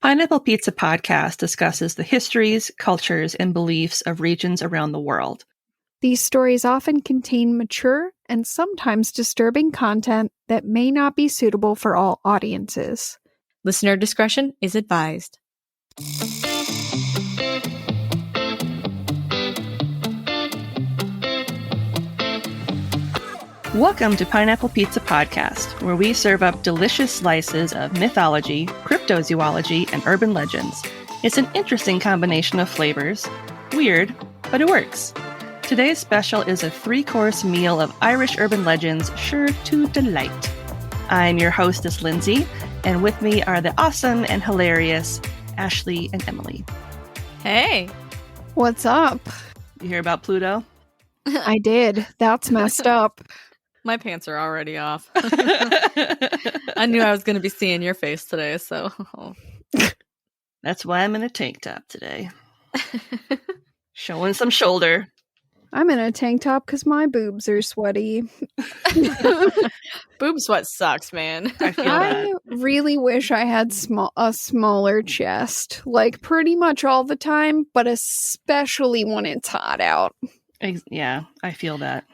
Pineapple Pizza Podcast discusses the histories, cultures, and beliefs of regions around the world. These stories often contain mature and sometimes disturbing content that may not be suitable for all audiences. Listener discretion is advised. Welcome to Pineapple Pizza Podcast, where we serve up delicious slices of mythology, cryptozoology, and urban legends. It's an interesting combination of flavors. Weird, but it works. Today's special is a 3-course meal of Irish urban legends sure to delight. I'm your hostess, Lindsay, and with me are the awesome and hilarious Ashley and Emily. Hey! What's up? You hear about Pluto? I did. That's messed up. My pants are already off. I knew I was going to be seeing your face today, so... That's why I'm in a tank top today. Showing some shoulder. I'm in a tank top because my boobs are sweaty. Boob sweat sucks, man. I really wish I had a smaller chest. Like, pretty much all the time, but especially when it's hot out. Yeah, I feel that.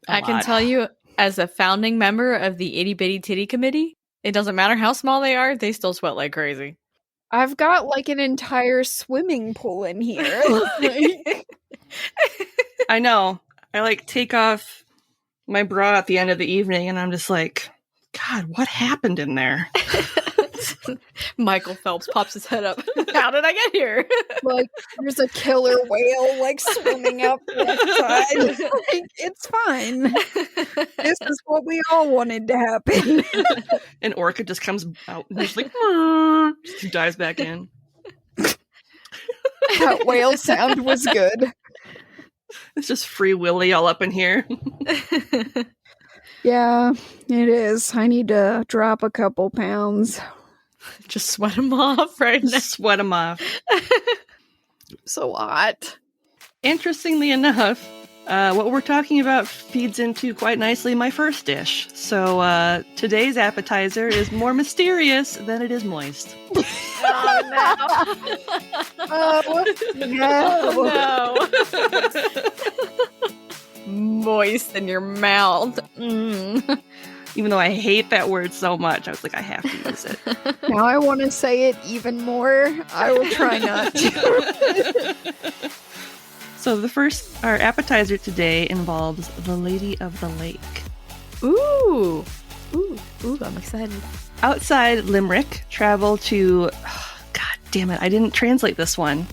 I can tell you, as a founding member of the Itty Bitty Titty Committee, it doesn't matter how small they are, they still sweat like crazy. I've got, like, an entire swimming pool in here. I know. I, take off my bra at the end of the evening, and I'm just like, God, what happened in there? Michael Phelps pops his head up. How did I get here? There's a killer whale, swimming up the side. It's fine. This is what we all wanted to happen. An orca just comes out and just just dives back in. That whale sound was good. It's just Free Willy all up in here. Yeah, it is. I need to drop a couple pounds. Just sweat them off right now. Sweat them off. So hot. Interestingly enough, what we're talking about feeds into quite nicely my first dish. So today's appetizer is more mysterious than it is moist. Oh, no. Moist in your mouth. Even though I hate that word so much, I was like, I have to use it. Now I want to say it even more. I will try not to. So our appetizer today involves the Lady of the Lake. Ooh, I'm excited. Outside Limerick, travel to... Oh, God damn it, I didn't translate this one.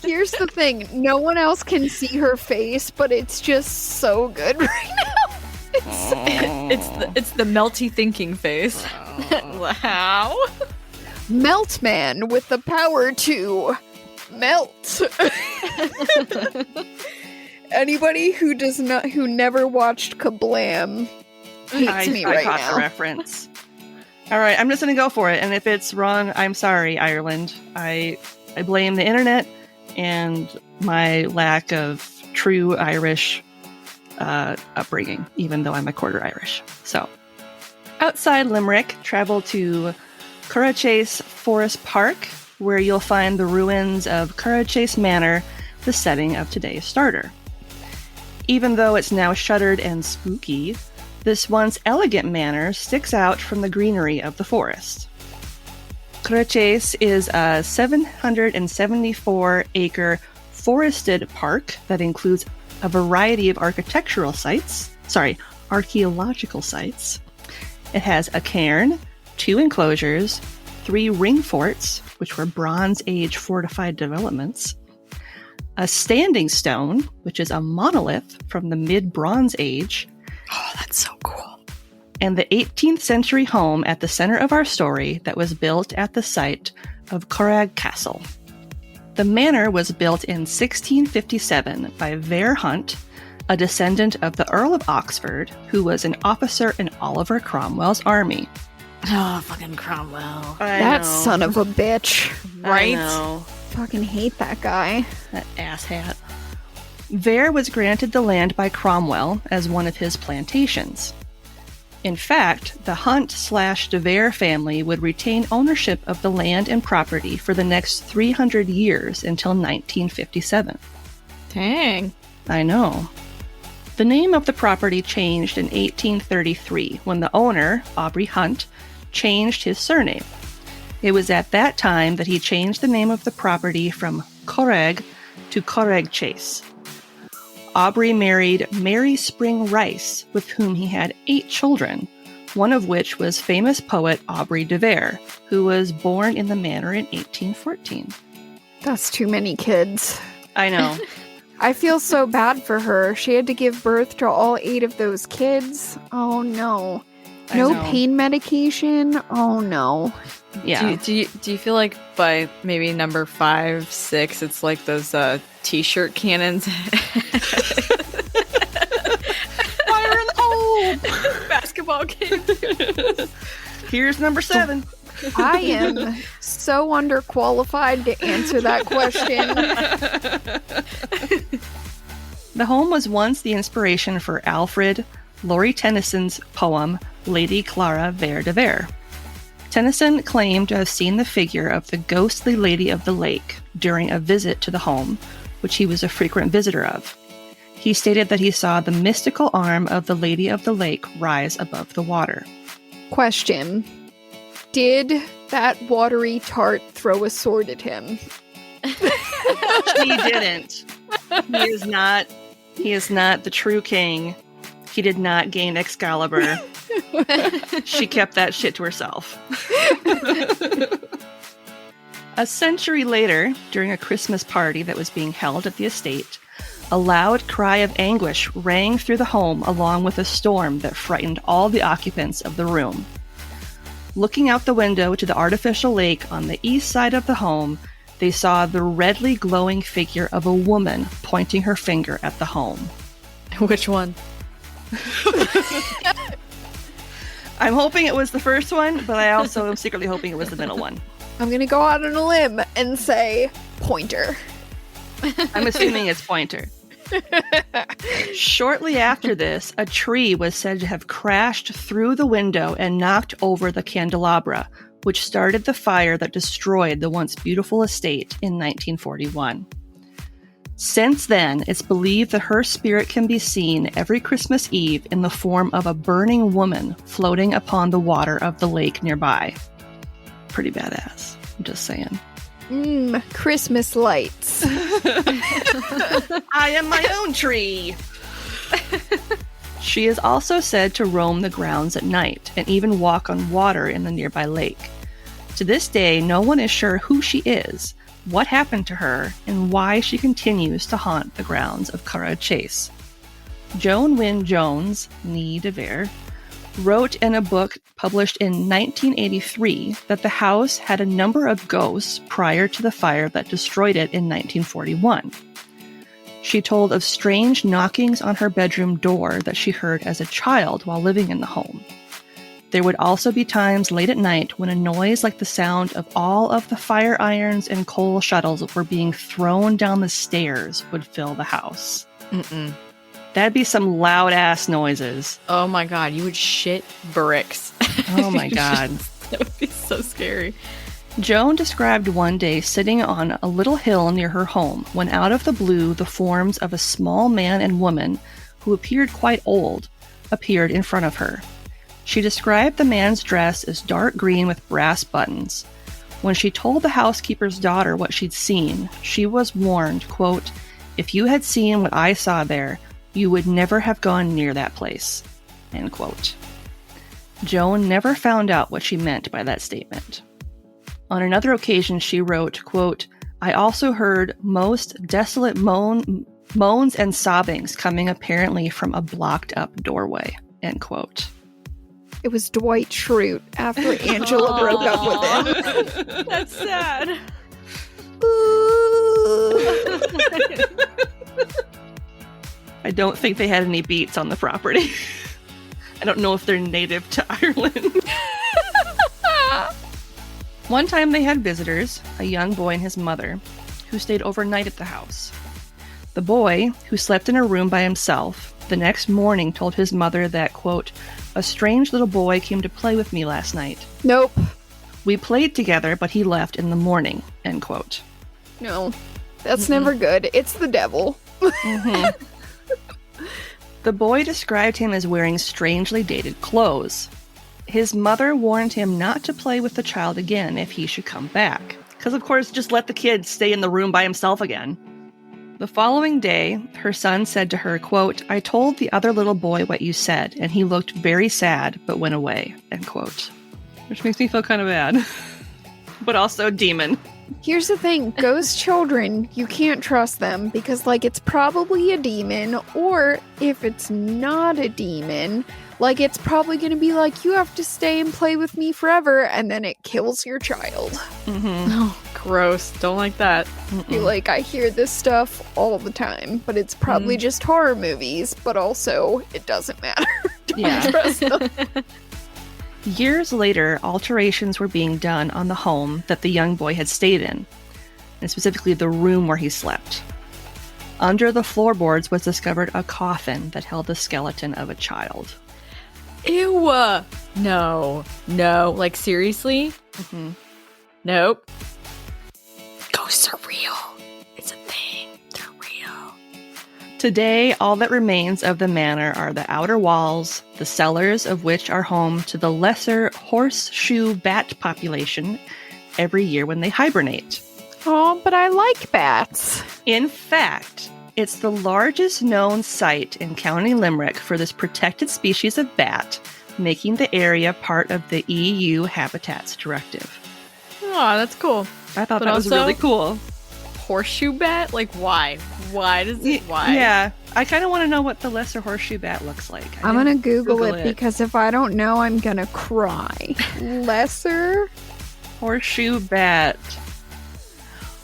Here's the thing. No one else can see her face, but it's just so good right now. It's the melty thinking face. Wow. Melt man with the power to melt. Anybody who never watched Kablam hates me right now. I caught the reference. All right, I'm just going to go for it. And if it's wrong, I'm sorry, Ireland. I blame the internet and my lack of true Irish upbringing, even though I'm a quarter Irish. So, outside Limerick, travel to Curraghchase Forest Park, where you'll find the ruins of Curraghchase Manor, the setting of today's starter. Even though it's now shuttered and spooky, this once elegant manor sticks out from the greenery of the forest. Curraghchase is a 774-acre forested park that includes a variety of archaeological sites. It has a cairn, 2 enclosures, 3 ring forts, which were Bronze Age fortified developments, a standing stone, which is a monolith from the mid-Bronze Age. Oh, that's so cool. And the 18th century home at the center of our story that was built at the site of Curragh Castle. The manor was built in 1657 by Vere Hunt, a descendant of the Earl of Oxford, who was an officer in Oliver Cromwell's army. Oh, fucking Cromwell. That son of a bitch. Right? I know. Fucking hate that guy. That asshat. Vere was granted the land by Cromwell as one of his plantations. In fact, the Hunt/de Vere family would retain ownership of the land and property for the next 300 years until 1957. Dang. I know. The name of the property changed in 1833 when the owner, Aubrey Hunt, changed his surname. It was at that time that he changed the name of the property from Curragh to Curraghchase. Aubrey married Mary Spring Rice, with whom he had 8 children, one of which was famous poet Aubrey de Vere, who was born in the manor in 1814. That's too many kids. I know. I feel so bad for her. She had to give birth to all 8 of those kids. Oh no. No pain medication? Oh no. Yeah. Do you feel like by maybe number 5, 6, it's like those t-shirt cannons? Fire in the hole! Basketball games. Here's number 7. I am so underqualified to answer that question. The home was once the inspiration for Alfred Laurie Tennyson's poem Lady Clara Vere de Vere. Tennyson claimed to have seen the figure of the ghostly Lady of the Lake during a visit to the home, which he was a frequent visitor of. He stated that he saw the mystical arm of the Lady of the Lake rise above the water. Question. Did that watery tart throw a sword at him? He didn't. He is not the true king. He did not gain Excalibur. She kept that shit to herself. A century later, during a Christmas party that was being held at the estate, a loud cry of anguish rang through the home along with a storm that frightened all the occupants of the room. Looking out the window to the artificial lake on the east side of the home, they saw the redly glowing figure of a woman pointing her finger at the home. Which one? I'm hoping it was the first one, but I also am secretly hoping it was the middle one. I'm going to go out on a limb and say pointer. I'm assuming it's pointer. Shortly after this, a tree was said to have crashed through the window and knocked over the candelabra, which started the fire that destroyed the once beautiful estate in 1941. Since then, it's believed that her spirit can be seen every Christmas Eve in the form of a burning woman floating upon the water of the lake nearby. Pretty badass, I'm just saying. Christmas lights. I am my own tree! She is also said to roam the grounds at night and even walk on water in the nearby lake. To this day, no one is sure who she is, what happened to her, and why she continues to haunt the grounds of Curragh Chase. Joan Wynne Jones, née de Vere, wrote in a book published in 1983 that the house had a number of ghosts prior to the fire that destroyed it in 1941. She told of strange knockings on her bedroom door that she heard as a child while living in the home. There would also be times late at night when a noise like the sound of all of the fire irons and coal shuttles were being thrown down the stairs would fill the house. Mm-mm. That'd be some loud-ass noises. Oh my god, you would shit bricks. Oh my god. That would be so scary. Joan described one day sitting on a little hill near her home when out of the blue the forms of a small man and woman, who appeared quite old, appeared in front of her. She described the man's dress as dark green with brass buttons. When she told the housekeeper's daughter what she'd seen, she was warned, quote, "If you had seen what I saw there, you would never have gone near that place," end quote. Joan never found out what she meant by that statement. On another occasion, she wrote, quote, "I also heard most desolate moans and sobbings coming apparently from a blocked up doorway," end quote. It was Dwight Schrute after Angela broke up with him. That's sad. I don't think they had any beets on the property. I don't know if they're native to Ireland. One time they had visitors, a young boy and his mother, who stayed overnight at the house. The boy, who slept in a room by himself, the next morning told his mother that, quote, "A strange little boy came to play with me last night. Nope. We played together, but he left in the morning," end quote. No. That's never good. It's the devil. The boy described him as wearing strangely dated clothes. His mother warned him not to play with the child again if he should come back. Because, of course, just let the kid stay in the room by himself again. The following day, her son said to her, quote, "I told the other little boy what you said, and he looked very sad, but went away," end quote. Which makes me feel kind of bad. But also a demon. Here's the thing. Ghost children, you can't trust them because, like, it's probably a demon, or if it's not a demon, like, it's probably going to be like, you have to stay and play with me forever, and then it kills your child. Oh, gross. Don't like that. You're like, I hear this stuff all the time, but it's probably just horror movies, but also, it doesn't matter. Don't trust them. Years later, alterations were being done on the home that the young boy had stayed in, and specifically the room where he slept. Under the floorboards was discovered a coffin that held the skeleton of a child. Ew! No. Like, seriously? Nope. Ghosts are real. It's a thing. They're real. Today, all that remains of the manor are the outer walls, the cellars of which are home to the lesser horseshoe bat population every year when they hibernate. Oh, but I like bats. In fact, it's the largest known site in County Limerick for this protected species of bat, making the area part of the EU Habitats Directive. Oh, that's cool. I thought But that was also- really cool. Horseshoe bat? Like, why? Why does it? Why? Yeah, I kind of want to know what the lesser horseshoe bat looks like. I'm going to Google Google it it. because if I don't know, I'm going to cry. Lesser? Horseshoe bat.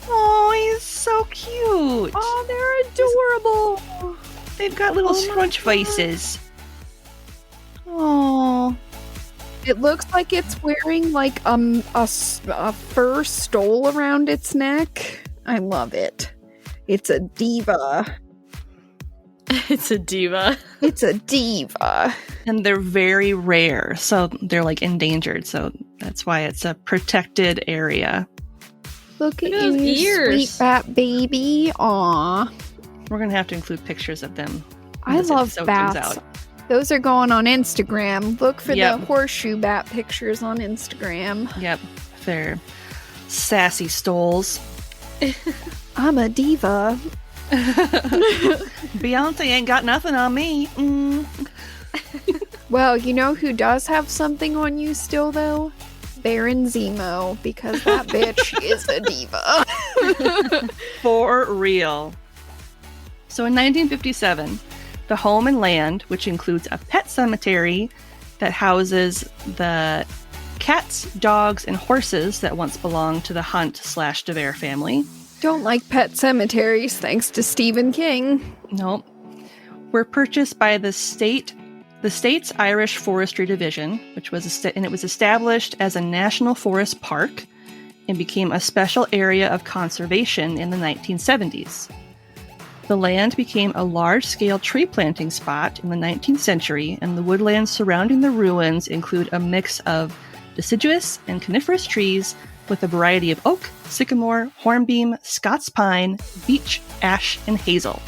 Oh, he's so cute. Oh, they're adorable. They've got little Oh my scrunch God. faces. Oh, It looks like it's wearing like a fur stole around its neck. I love it. It's a diva. It's a diva. It's a diva. and they're very rare, so they're like endangered. So that's why it's a protected area. Look at Look at those you, ears. sweet bat baby. Aw. We're gonna have to include pictures of them. when I this love episode comes bats. out. Those are going on Instagram. Look for Yep. the horseshoe bat pictures on Instagram. Yep, they're sassy stoles. I'm a diva. Beyonce ain't got nothing on me. Well, you know who does have something on you still, though? Baron Zemo, because that bitch is a diva. For real. So in 1957, the home and land, which includes a pet cemetery that houses the cats, dogs, and horses that once belonged to the Hunt/DeVere family. Don't like pet cemeteries, thanks to Stephen King. Nope. Were purchased by the state's Irish Forestry Division, which was and it was established as a national forest park and became a special area of conservation in the 1970s. The land became a large-scale tree planting spot in the 19th century, and the woodlands surrounding the ruins include a mix of deciduous and coniferous trees with a variety of oak, sycamore, hornbeam, Scots pine, beech, ash, and hazel.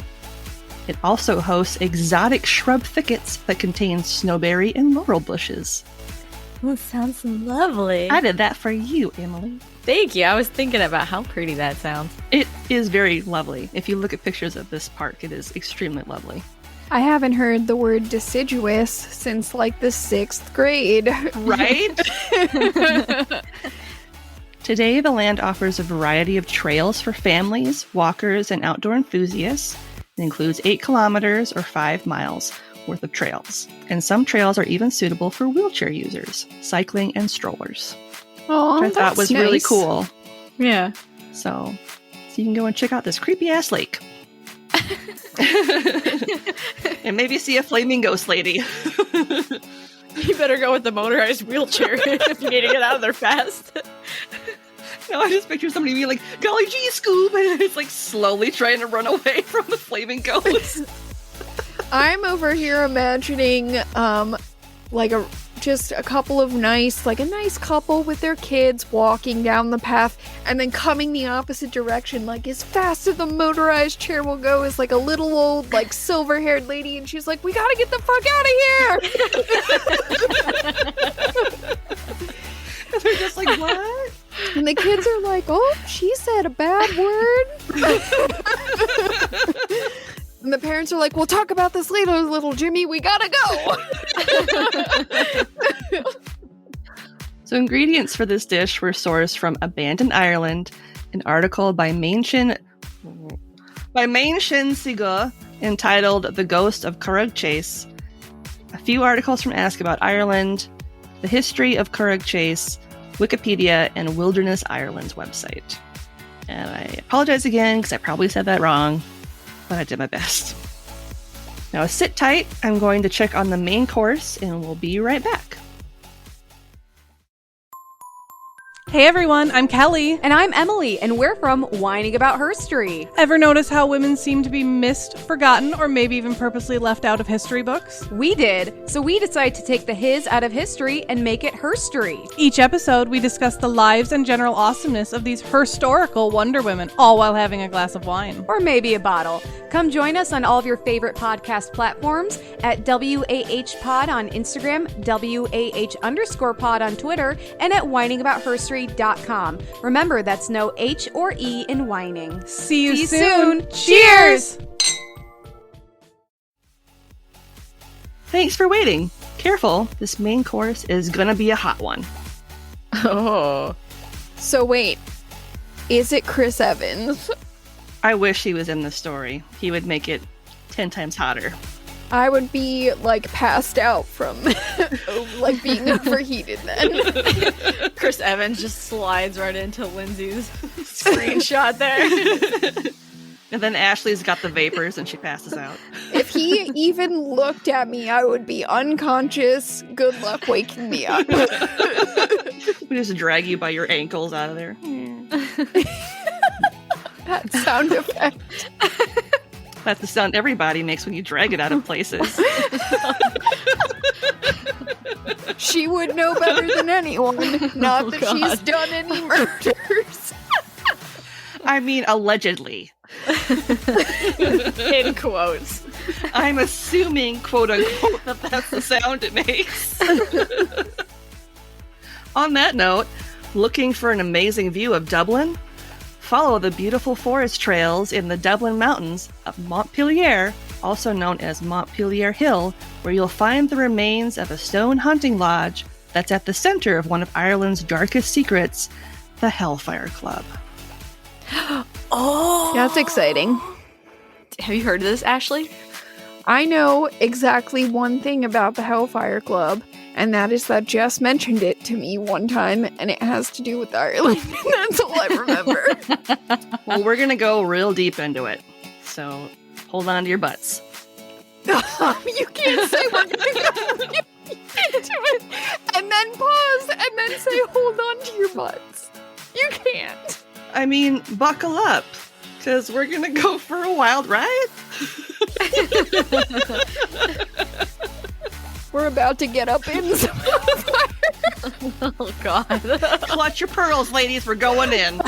It also hosts exotic shrub thickets that contain snowberry and laurel bushes. Oh, sounds lovely. I did that for you, Emily. Thank you. I was thinking about how pretty that sounds. It is very lovely. If you look at pictures of this park, it is extremely lovely. I haven't heard the word deciduous since like the 6th grade. Right? Today, the land offers a variety of trails for families, walkers, and outdoor enthusiasts. It includes 8 kilometers or 5 miles worth of trails. And some trails are even suitable for wheelchair users, cycling, and strollers. Oh, Which I thought was really cool. Yeah. So you can go and check out this creepy-ass lake. And maybe see a flaming ghost lady. You better go with the motorized wheelchair if you need to get out of there fast. No, I just picture somebody being like, golly gee, Scoob, and it's like slowly trying to run away from the flaming ghost. I'm over here imagining, just a couple of nice couple with their kids walking down the path and then coming the opposite direction, like as fast as the motorized chair will go, is like a little old, like silver-haired lady, and she's like, "We gotta get the fuck out of here!" And they're just like, what? And the kids are like, "Oh, she said a bad word." And the parents are like, "We'll talk about this later, little Jimmy. We gotta go." So ingredients for this dish were sourced from Abandoned Ireland, an article by Mainchin Seoighe entitled The Ghost of Curragh Chase, a few articles from Ask About Ireland, the history of Curragh Chase, Wikipedia, and Wilderness Ireland's website. And I apologize again because I probably said that wrong, but I did my best. Now sit tight, I'm going to check on the main course and we'll be right back. Hey everyone, I'm Kelly. And I'm Emily, and we're from Whining About Herstory. Ever notice how women seem to be missed, forgotten, or maybe even purposely left out of history books? We did, so we decided to take the his out of history and make it herstory. Each episode, we discuss the lives and general awesomeness of these historical Wonder Women, all while having a glass of wine. Or maybe a bottle. Come join us on all of your favorite podcast platforms at WAH Pod on Instagram, WAH_pod on Twitter, and at whiningaboutherstory.com. Remember, that's no H or E in whining. See you soon. Cheers! Thanks for waiting. Careful, this main course is gonna be a hot one. Oh. So wait, is it Chris Evans? I wish he was in the story. He would make it 10 times hotter. I would be, like, passed out from, like, being overheated then. Chris Evans just slides right into Lindsay's screenshot there. And then Ashley's got the vapors and she passes out. If he even looked at me, I would be unconscious. Good luck waking me up. We just drag you by your ankles out of there. That sound effect. That's the sound everybody makes when you drag it out of places. She would know better than anyone. Not that she's done any murders. I mean, allegedly. In quotes. I'm assuming, quote unquote, that that's the sound it makes. On that note, looking for an amazing view of Dublin? Follow the beautiful forest trails in the Dublin mountains of Montpelier, also known as Montpelier Hill, where you'll find the remains of a stone hunting lodge that's at the center of one of Ireland's darkest secrets, the Hellfire Club. Oh! That's exciting. Have you heard of this, Ashley? I know exactly one thing about the Hellfire Club, and that is that Jess mentioned it to me one time, and it has to do with Ireland, and that's all I remember. Well, we're gonna go real deep into it, so hold on to your butts. You can't say we're gonna go into it, and then pause, and then say hold on to your butts. You can't. I mean, buckle up, because we're gonna go for a wild ride. We're about to get up in some fire. Oh, God. Clutch your pearls, ladies. We're going in.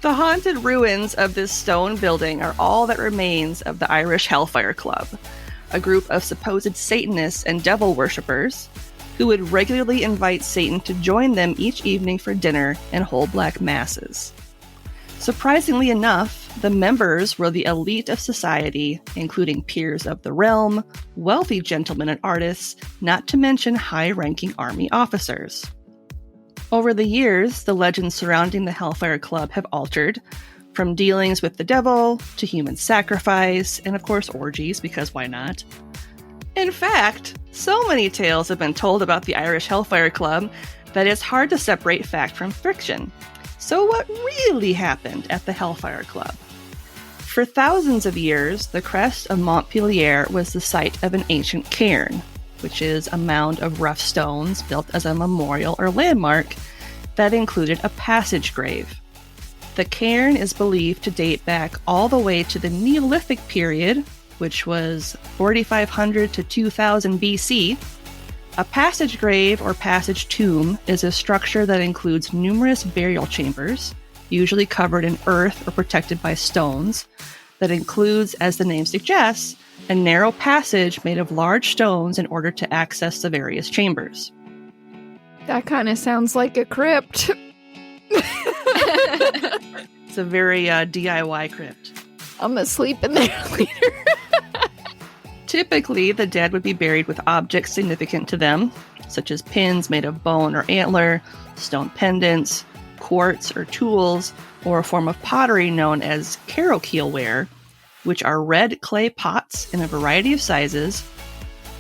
The haunted ruins of this stone building are all that remains of the Irish Hellfire Club, a group of supposed Satanists and devil worshippers who would regularly invite Satan to join them each evening for dinner and hold black masses. Surprisingly enough, the members were the elite of society, including peers of the realm, wealthy gentlemen and artists, not to mention high-ranking army officers. Over the years, the legends surrounding the Hellfire Club have altered, from dealings with the devil to human sacrifice, and of course orgies, because why not? In fact, so many tales have been told about the Irish Hellfire Club that it's hard to separate fact from fiction. So what really happened at the Hellfire Club? For thousands of years, the crest of Montpelier was the site of an ancient cairn, which is a mound of rough stones built as a memorial or landmark that included a passage grave. The cairn is believed to date back all the way to the Neolithic period, which was 4500 to 2000 BC. A passage grave or passage tomb is a structure that includes numerous burial chambers, usually covered in earth or protected by stones, that includes, as the name suggests, a narrow passage made of large stones in order to access the various chambers. That kind of sounds like a crypt. It's a very DIY crypt. I'm gonna sleep in there later. Typically, the dead would be buried with objects significant to them, such as pins made of bone or antler, stone pendants, quartz or tools, or a form of pottery known as carrowkeelware, which are red clay pots in a variety of sizes,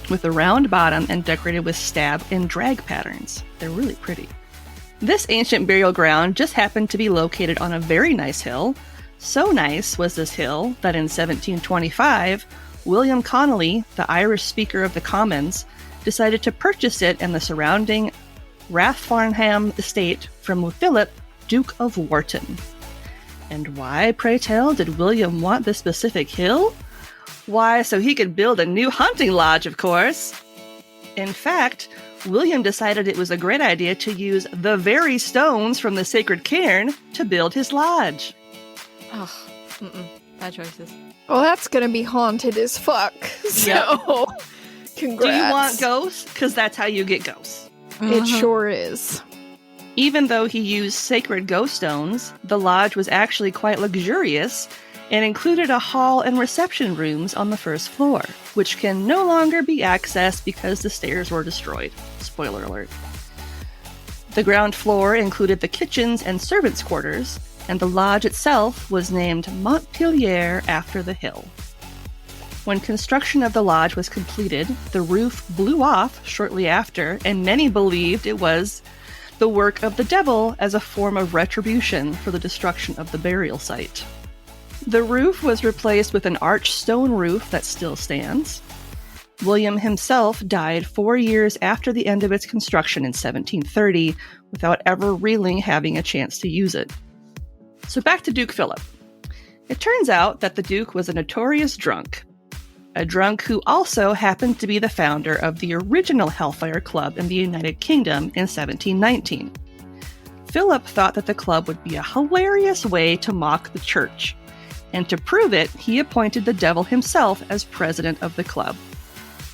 with a round bottom and decorated with stab and drag patterns. They're really pretty. This ancient burial ground just happened to be located on a very nice hill. So nice was this hill that in 1725, William Connolly, the Irish Speaker of the Commons, decided to purchase it and the surrounding Rathfarnham estate from Philip, Duke of Wharton. And why, pray tell, did William want this specific hill? Why, so he could build a new hunting lodge, of course. In fact, William decided it was a great idea to use the very stones from the sacred cairn to build his lodge. Oh, bad choices. Well, that's gonna be haunted as fuck. So, congrats. Do you want ghosts? Because that's how you get ghosts. It sure is. Even though he used sacred ghost stones, the lodge was actually quite luxurious and included a hall and reception rooms on the first floor, which can no longer be accessed because the stairs were destroyed. Spoiler alert. The ground floor included the kitchens and servants' quarters, and the lodge itself was named Montpelier after the hill. When construction of the lodge was completed, the roof blew off shortly after, and many believed it was the work of the devil as a form of retribution for the destruction of the burial site. The roof was replaced with an arched stone roof that still stands. William himself died 4 years after the end of its construction in 1730 without ever really having a chance to use it. So back to Duke Philip. It turns out that the Duke was a notorious drunk. A drunk who also happened to be the founder of the original Hellfire Club in the United Kingdom in 1719. Philip thought that the club would be a hilarious way to mock the church, and to prove it, he appointed the devil himself as president of the club.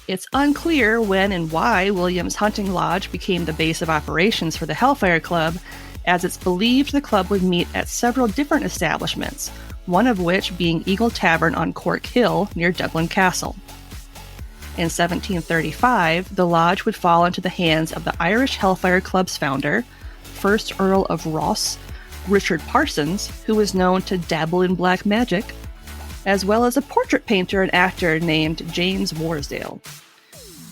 It's unclear when and why William's hunting lodge became the base of operations for the Hellfire Club, as it's believed the club would meet at several different establishments, one of which being Eagle Tavern on Cork Hill near Dublin Castle. In 1735, the lodge would fall into the hands of the Irish Hellfire Club's founder, 1st Earl of Ross, Richard Parsons, who was known to dabble in black magic, as well as a portrait painter and actor named James Warsdale.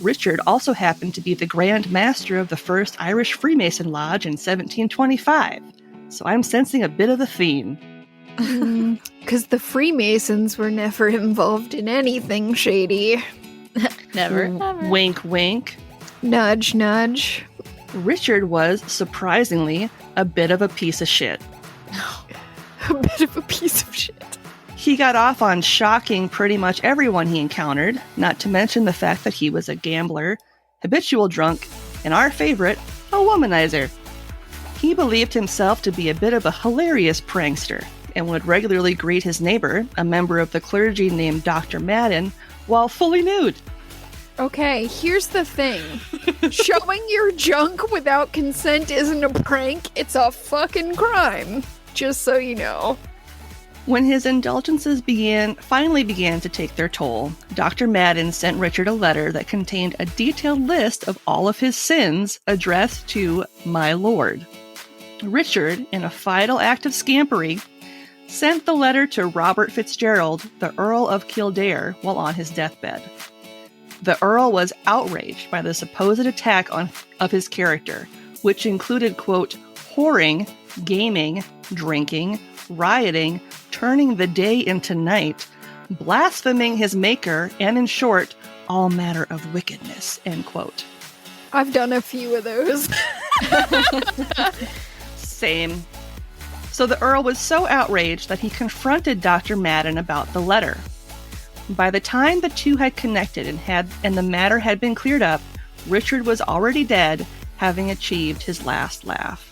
Richard also happened to be the Grand Master of the first Irish Freemason Lodge in 1725, so I'm sensing a bit of a theme. Because the Freemasons were never involved in anything shady. Never. Wink, wink. Nudge, nudge. Richard was, surprisingly, a bit of a piece of shit. A bit of a piece of shit. He got off on shocking pretty much everyone he encountered, not to mention the fact that he was a gambler, habitual drunk, and our favorite, a womanizer. He believed himself to be a bit of a hilarious prankster, and would regularly greet his neighbor, a member of the clergy named Dr. Madden, while fully nude. Okay, here's the thing. Showing your junk without consent isn't a prank, it's a fucking crime. Just so you know. When his indulgences finally began to take their toll, Dr. Madden sent Richard a letter that contained a detailed list of all of his sins addressed to my lord. Richard, in a final act of scampery, sent the letter to Robert Fitzgerald, the Earl of Kildare, while on his deathbed. The Earl was outraged by the supposed attack of his character, which included, quote, whoring, gaming, drinking, rioting, turning the day into night, blaspheming his maker, and in short, all manner of wickedness, end quote. I've done a few of those. Same. So the Earl was so outraged that he confronted Dr. Madden about the letter. By the time the two had connected and the matter had been cleared up, Richard was already dead, having achieved his last laugh.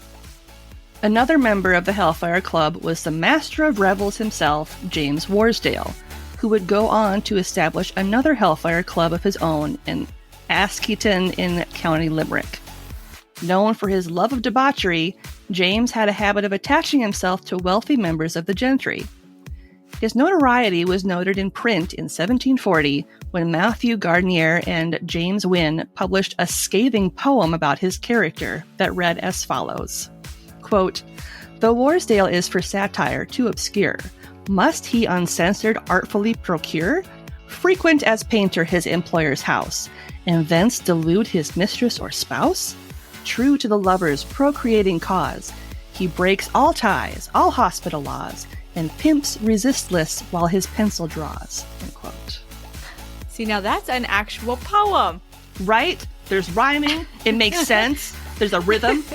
Another member of the Hellfire Club was the master of revels himself, James Warsdale, who would go on to establish another Hellfire Club of his own in Askeaton in County Limerick. Known for his love of debauchery, James had a habit of attaching himself to wealthy members of the gentry. His notoriety was noted in print in 1740 when Matthew Gardiner and James Wynne published a scathing poem about his character that read as follows, quote, "Though Warsdale is for satire too obscure, must he uncensored artfully procure? Frequent as painter his employer's house, and thence delude his mistress or spouse? True to the lover's procreating cause, he breaks all ties, all hospital laws, and pimps resistless while his pencil draws." End quote. See, now that's an actual poem. Right? There's rhyming. It makes sense. There's a rhythm.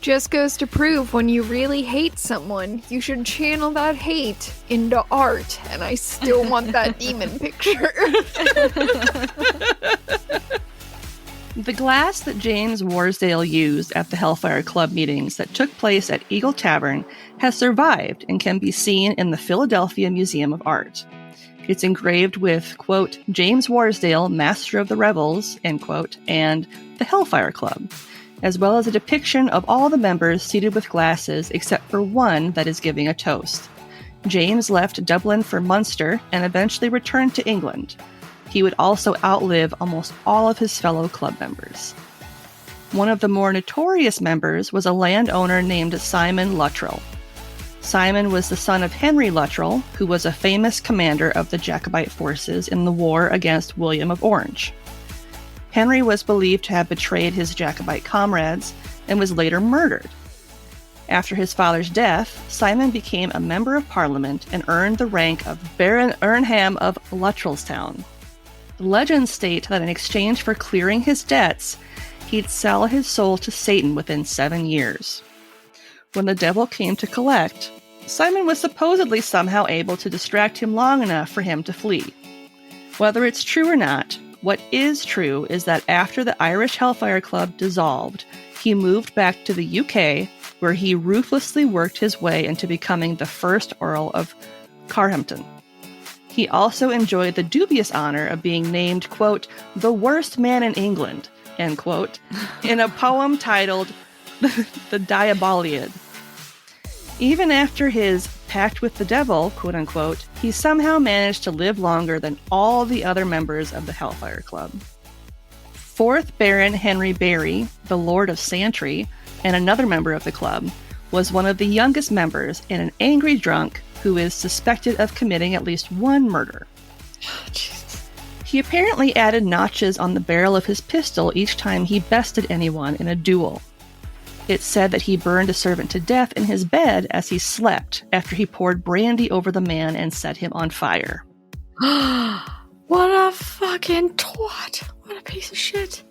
Just goes to prove when you really hate someone, you should channel that hate into art. And I still want that demon picture. The glass that James Warsdale used at the Hellfire Club meetings that took place at Eagle Tavern has survived and can be seen in the Philadelphia Museum of Art. It's engraved with, quote, "James Warsdale, Master of the Revels," end quote, and the Hellfire Club, as well as a depiction of all the members seated with glasses except for one that is giving a toast. James left Dublin for Munster and eventually returned to England. He would also outlive almost all of his fellow club members. One of the more notorious members was a landowner named Simon Luttrell. Simon was the son of Henry Luttrell, who was a famous commander of the Jacobite forces in the war against William of Orange. Henry was believed to have betrayed his Jacobite comrades and was later murdered. After his father's death, Simon became a member of Parliament and earned the rank of Baron Earnham of Luttrellstown. Legends state that in exchange for clearing his debts, he'd sell his soul to Satan within 7 years. When the devil came to collect, Simon was supposedly somehow able to distract him long enough for him to flee. Whether it's true or not, what is true is that after the Irish Hellfire Club dissolved, he moved back to the UK, where he ruthlessly worked his way into becoming the first Earl of Carhampton. He also enjoyed the dubious honor of being named, quote, "the worst man in England," end quote, in a poem titled The Diaboliad. Even after his pact with the devil, quote unquote, he somehow managed to live longer than all the other members of the Hellfire Club. 4th Baron Henry Barry, the Lord of Santry, and another member of the club, was one of the youngest members and an angry drunk who is suspected of committing at least one murder. He apparently added notches on the barrel of his pistol each time he bested anyone in a duel. It's said that he burned a servant to death in his bed as he slept after he poured brandy over the man and set him on fire. What a fucking twat. What a piece of shit.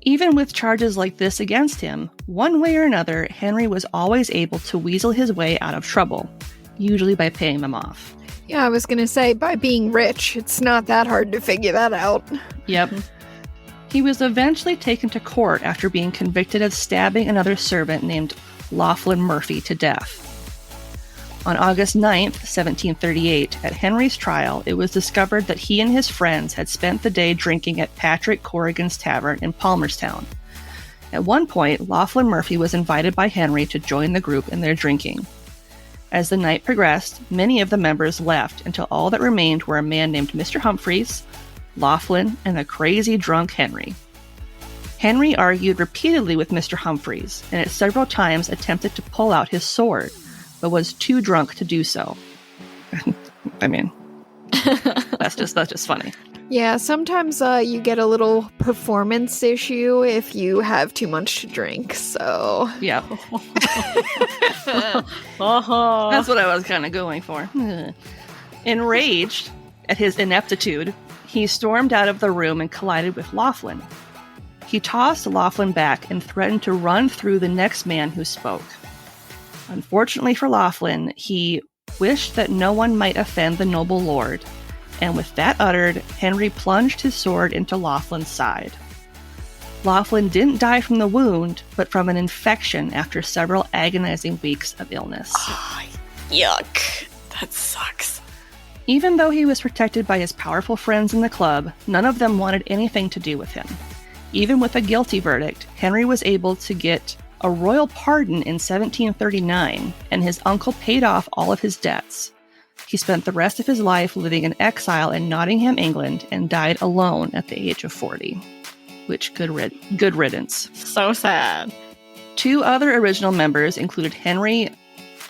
Even with charges like this against him, one way or another, Henry was always able to weasel his way out of trouble, usually by paying them off. Yeah, I was gonna say, by being rich, it's not that hard to figure that out. Yep. He was eventually taken to court after being convicted of stabbing another servant named Laughlin Murphy to death. On August 9th, 1738, at Henry's trial, it was discovered that he and his friends had spent the day drinking at Patrick Corrigan's Tavern in Palmerstown. At one point, Laughlin Murphy was invited by Henry to join the group in their drinking. As the night progressed, many of the members left until all that remained were a man named Mr. Humphreys, Laughlin, and the crazy drunk Henry. Henry argued repeatedly with Mr. Humphreys, and at several times attempted to pull out his sword, but was too drunk to do so. I mean, that's just funny. Yeah, sometimes you get a little performance issue if you have too much to drink, so... Yeah. That's what I was kind of going for. Enraged at his ineptitude, he stormed out of the room and collided with Laughlin. He tossed Laughlin back and threatened to run through the next man who spoke. Unfortunately for Laughlin, he wished that no one might offend the noble lord, and with that uttered, Henry plunged his sword into Laughlin's side. Laughlin didn't die from the wound, but from an infection after several agonizing weeks of illness. Oh, yuck. That sucks. Even though he was protected by his powerful friends in the club, none of them wanted anything to do with him. Even with a guilty verdict, Henry was able to get a royal pardon in 1739, and his uncle paid off all of his debts. He spent the rest of his life living in exile in Nottingham, England, and died alone at the age of 40. Which, good riddance. So sad. 2 other original members included Henry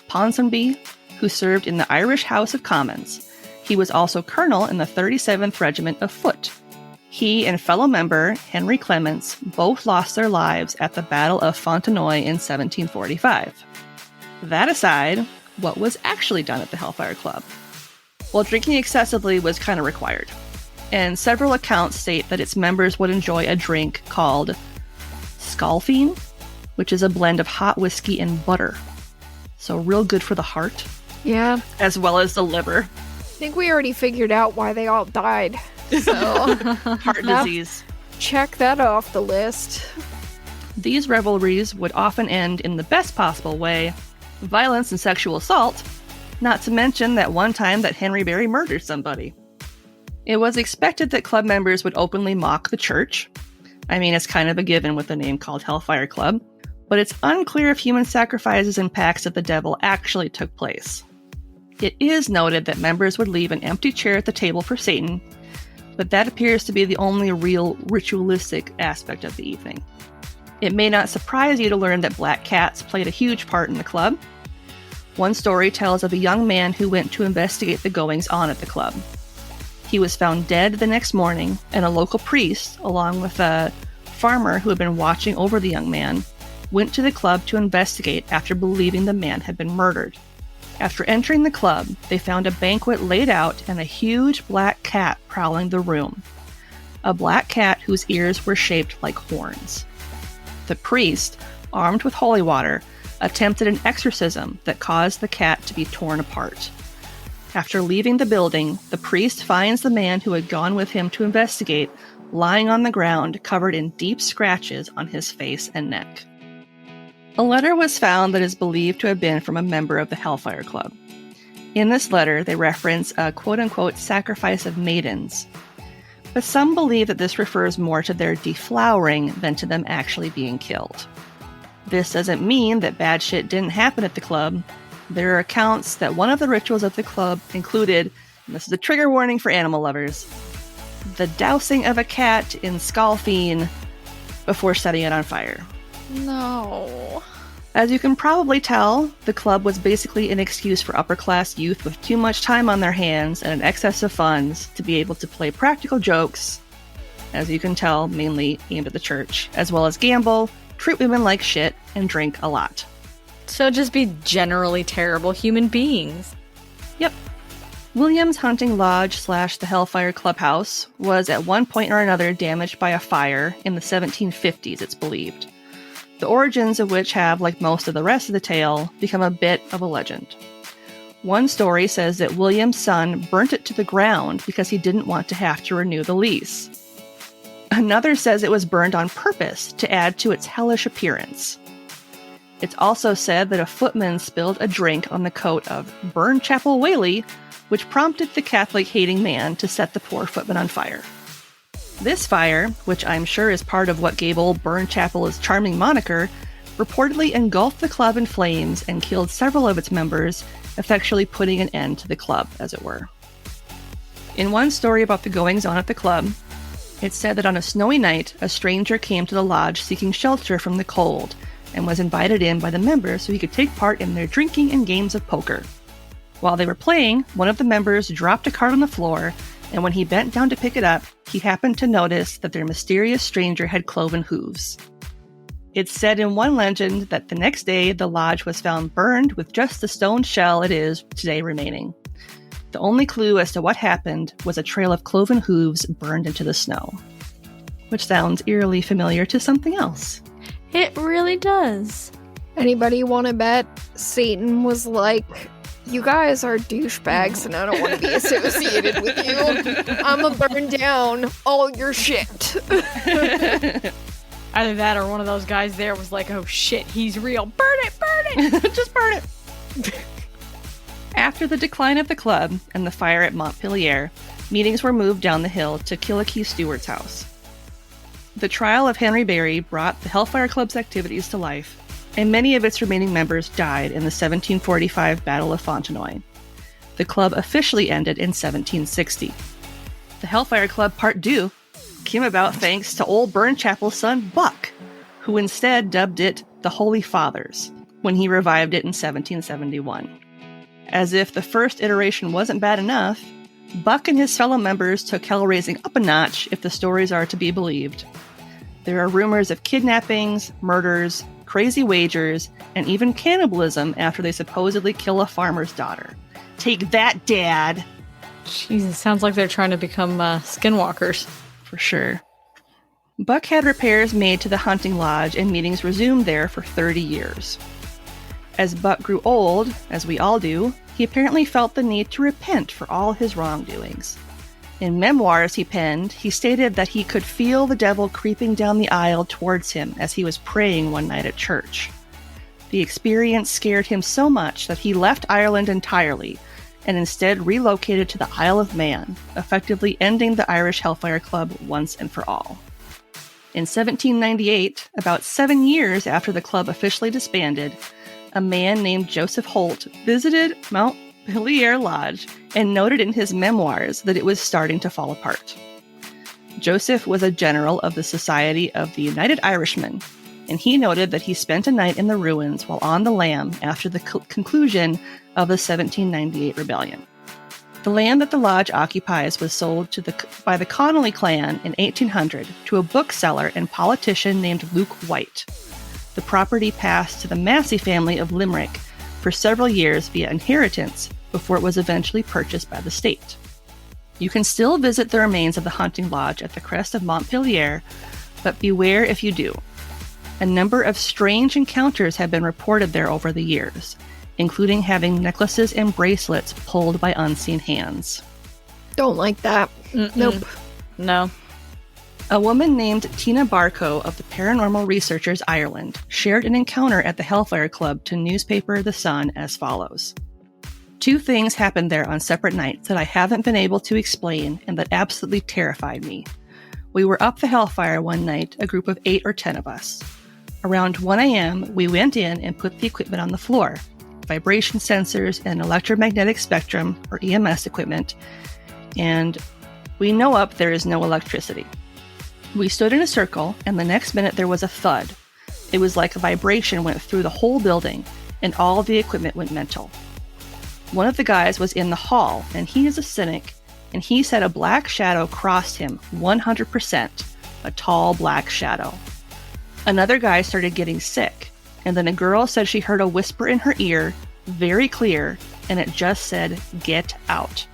Ponsonby, who served in the Irish House of Commons. He was also colonel in the 37th Regiment of Foot. He and fellow member Henry Clements both lost their lives at the Battle of Fontenoy in 1745. That aside, what was actually done at the Hellfire Club? Well, drinking excessively was kind of required, and several accounts state that its members would enjoy a drink called Scalfine, which is a blend of hot whiskey and butter. So real good for the heart. Yeah. As well as the liver. I think we already figured out why they all died. So Heart disease. Check that off the list. These revelries would often end in the best possible way, violence and sexual assault, not to mention that one time that Henry Barry murdered somebody. It was expected that club members would openly mock the church. I mean, it's kind of a given with a name called Hellfire Club, but it's unclear if human sacrifices and pacts of the devil actually took place. It is noted that members would leave an empty chair at the table for Satan, but that appears to be the only real ritualistic aspect of the evening. It may not surprise you to learn that black cats played a huge part in the club. One story tells of a young man who went to investigate the goings-on at the club. He was found dead the next morning, and a local priest, along with a farmer who had been watching over the young man, went to the club to investigate after believing the man had been murdered. After entering the club, they found a banquet laid out and a huge black cat prowling the room. A black cat whose ears were shaped like horns. The priest, armed with holy water, attempted an exorcism that caused the cat to be torn apart. After leaving the building, the priest finds the man who had gone with him to investigate lying on the ground, covered in deep scratches on his face and neck. A letter was found that is believed to have been from a member of the Hellfire Club. In this letter, they reference a quote-unquote sacrifice of maidens, but some believe that this refers more to their deflowering than to them actually being killed. This doesn't mean that bad shit didn't happen at the club. There are accounts that one of the rituals of the club included, and this is a trigger warning for animal lovers, the dousing of a cat in scalfine before setting it on fire. No. As you can probably tell, the club was basically an excuse for upper-class youth with too much time on their hands and an excess of funds to be able to play practical jokes, as you can tell, mainly aimed at the church, as well as gamble, treat women like shit, and drink a lot. So just be generally terrible human beings. Yep. William's hunting lodge / the Hellfire Clubhouse was at one point or another damaged by a fire in the 1750s, it's believed. The origins of which have, like most of the rest of the tale, become a bit of a legend. One story says that William's son burnt it to the ground because he didn't want to have to renew the lease. Another says it was burned on purpose to add to its hellish appearance. It's also said that a footman spilled a drink on the coat of Burnchapel Whaley, which prompted the Catholic-hating man to set the poor footman on fire. This fire, which I'm sure is part of what gave old Burnchapel its charming moniker, reportedly engulfed the club in flames and killed several of its members, effectually putting an end to the club, as it were. In one story about the goings-on at the club, it's said that on a snowy night, a stranger came to the lodge seeking shelter from the cold, and was invited in by the members so he could take part in their drinking and games of poker. While they were playing, one of the members dropped a card on the floor, and when he bent down to pick it up, he happened to notice that their mysterious stranger had cloven hooves. It's said in one legend that the next day the lodge was found burned with just the stone shell it is today remaining. The only clue as to what happened was a trail of cloven hooves burned into the snow. Which sounds eerily familiar to something else. It really does. Anybody want to bet Satan was like, you guys are douchebags and I don't want to be associated with you. I'm gonna burn down all your shit. Either that or one of those guys there was like, oh shit, he's real. Burn it! Just burn it! After the decline of the club and the fire at Montpelier, meetings were moved down the hill to Killakee Stewart's house. The trial of Henry Barry brought the Hellfire Club's activities to life, and many of its remaining members died in the 1745 Battle of Fontenoy. The club officially ended in 1760. The Hellfire Club Part 2 came about thanks to old Burnchapel's son Buck, who instead dubbed it the Holy Fathers when he revived it in 1771. As if the first iteration wasn't bad enough, Buck and his fellow members took hell-raising up a notch if the stories are to be believed. There are rumors of kidnappings, murders, crazy wagers, and even cannibalism after they supposedly kill a farmer's daughter. Take that, Dad! Jesus, sounds like they're trying to become skinwalkers. For sure. Buck had repairs made to the hunting lodge and meetings resumed there for 30 years. As Buck grew old, as we all do, he apparently felt the need to repent for all his wrongdoings. In memoirs he penned, he stated that he could feel the devil creeping down the aisle towards him as he was praying one night at church. The experience scared him so much that he left Ireland entirely and instead relocated to the Isle of Man, effectively ending the Irish Hellfire Club once and for all. In 1798, about 7 years after the club officially disbanded, a man named Joseph Holt visited Montpelier Lodge and noted in his memoirs that it was starting to fall apart. Joseph was a general of the Society of the United Irishmen, and he noted that he spent a night in the ruins while on the lam after the conclusion of the 1798 rebellion. The land that the lodge occupies was sold by the Connolly clan in 1800 to a bookseller and politician named Luke White. The property passed to the Massey family of Limerick for several years via inheritance before it was eventually purchased by the state. You can still visit the remains of the hunting lodge at the crest of Montpelier, but beware if you do. A number of strange encounters have been reported there over the years, including having necklaces and bracelets pulled by unseen hands. Don't like that. Nope. No. A woman named Tina Barco of the Paranormal Researchers Ireland shared an encounter at the Hellfire Club to newspaper The Sun as follows. 2 things happened there on separate nights that I haven't been able to explain and that absolutely terrified me. We were up the Hellfire one night, a group of 8 or 10 of us. Around 1 a.m., we went in and put the equipment on the floor, vibration sensors and electromagnetic spectrum, or EMS equipment, and we know up there is no electricity. We stood in a circle, and the next minute there was a thud. It was like a vibration went through the whole building, and all of the equipment went mental. One of the guys was in the hall, and he is a cynic, and he said a black shadow crossed him 100%, a tall black shadow. Another guy started getting sick, and then a girl said she heard a whisper in her ear, very clear, and it just said, "Get out."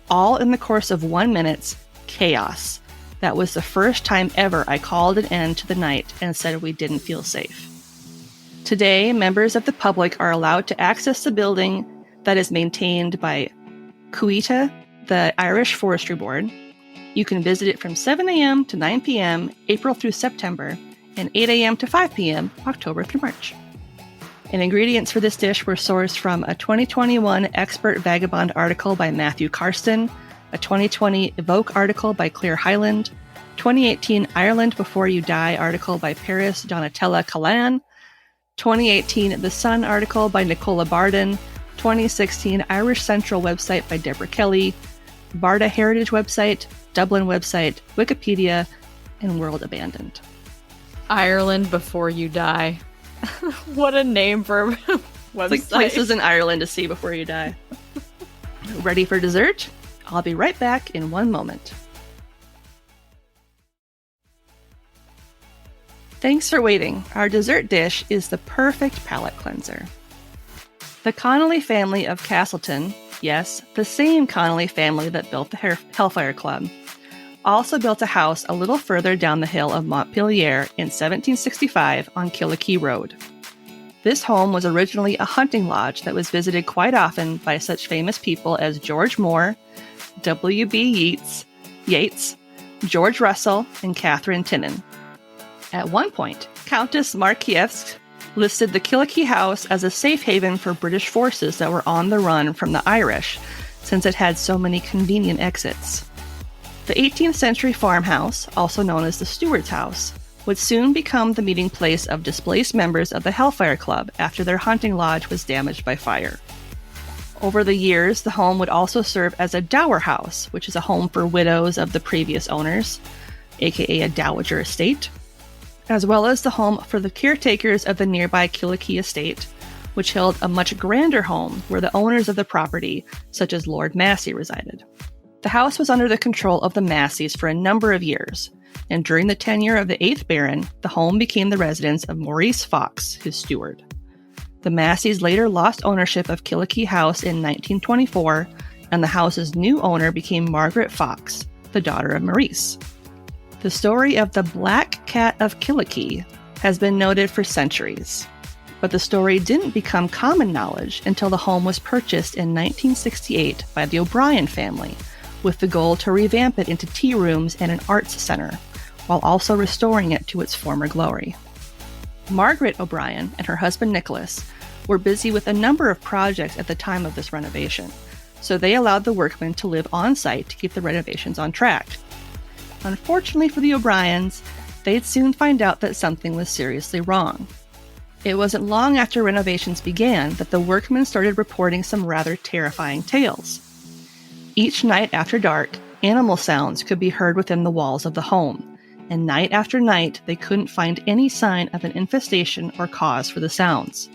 All in the course of 1 minute, chaos. That was the first time ever I called an end to the night and said we didn't feel safe. Today, members of the public are allowed to access the building that is maintained by Cuita, the Irish Forestry Board. You can visit it from 7 a.m. to 9 p.m., April through September, and 8 a.m. to 5 p.m., October through March. And ingredients for this dish were sourced from a 2021 Expert Vagabond article by Matthew Karsten, a 2020 Evoke article by Claire Hyland, 2018 Ireland Before You Die article by Paris Donatella Callan, 2018 The Sun article by Nicola Barden, 2016 Irish Central website by Deborah Kelly, Barda Heritage website, Dublin website, Wikipedia, and World Abandoned. Ireland Before You Die. What a name for a website. It's like places in Ireland to see before you die. Ready for dessert? I'll be right back in 1 moment. Thanks for waiting. Our dessert dish is the perfect palate cleanser. The Connolly family of Castleton, yes, the same Connolly family that built the Hellfire Club, also built a house a little further down the hill of Montpelier in 1765 on Killakee Road. This home was originally a hunting lodge that was visited quite often by such famous people as George Moore, W.B. Yeats, George Russell, and Catherine Tynan. At one point, Countess Markievsk listed the Killakee House as a safe haven for British forces that were on the run from the Irish, since it had so many convenient exits. The 18th century farmhouse, also known as the Steward's House, would soon become the meeting place of displaced members of the Hellfire Club after their hunting lodge was damaged by fire. Over the years, the home would also serve as a dower house, which is a home for widows of the previous owners, aka a dowager estate, as well as the home for the caretakers of the nearby Killakee estate, which held a much grander home where the owners of the property, such as Lord Massey, resided. The house was under the control of the Masseys for a number of years, and during the tenure of the 8th Baron, the home became the residence of Maurice Fox, his steward. The Masseys later lost ownership of Killakee House in 1924, and the house's new owner became Margaret Fox, the daughter of Maurice. The story of the Black Cat of Killakee has been noted for centuries, but the story didn't become common knowledge until the home was purchased in 1968 by the O'Brien family, with the goal to revamp it into tea rooms and an arts center, while also restoring it to its former glory. Margaret O'Brien and her husband Nicholas were busy with a number of projects at the time of this renovation, so they allowed the workmen to live on site to keep the renovations on track. Unfortunately for the O'Briens, they'd soon find out that something was seriously wrong. It wasn't long after renovations began that the workmen started reporting some rather terrifying tales. Each night after dark, animal sounds could be heard within the walls of the home, and night after night they couldn't find any sign of an infestation or cause for the sounds.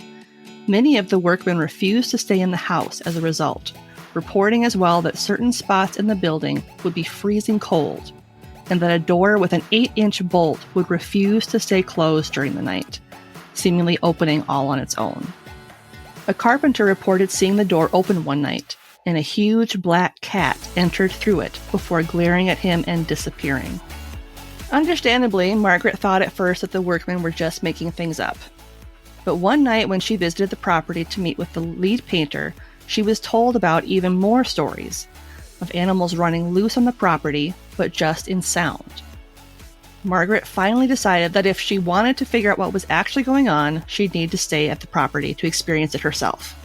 Many of the workmen refused to stay in the house as a result, reporting as well that certain spots in the building would be freezing cold, and that a door with an 8-inch bolt would refuse to stay closed during the night, seemingly opening all on its own. A carpenter reported seeing the door open one night, and a huge black cat entered through it before glaring at him and disappearing. Understandably, Margaret thought at first that the workmen were just making things up. But one night when she visited the property to meet with the lead painter, she was told about even more stories of animals running loose on the property, but just in sound. Margaret finally decided that if she wanted to figure out what was actually going on, she'd need to stay at the property to experience it herself.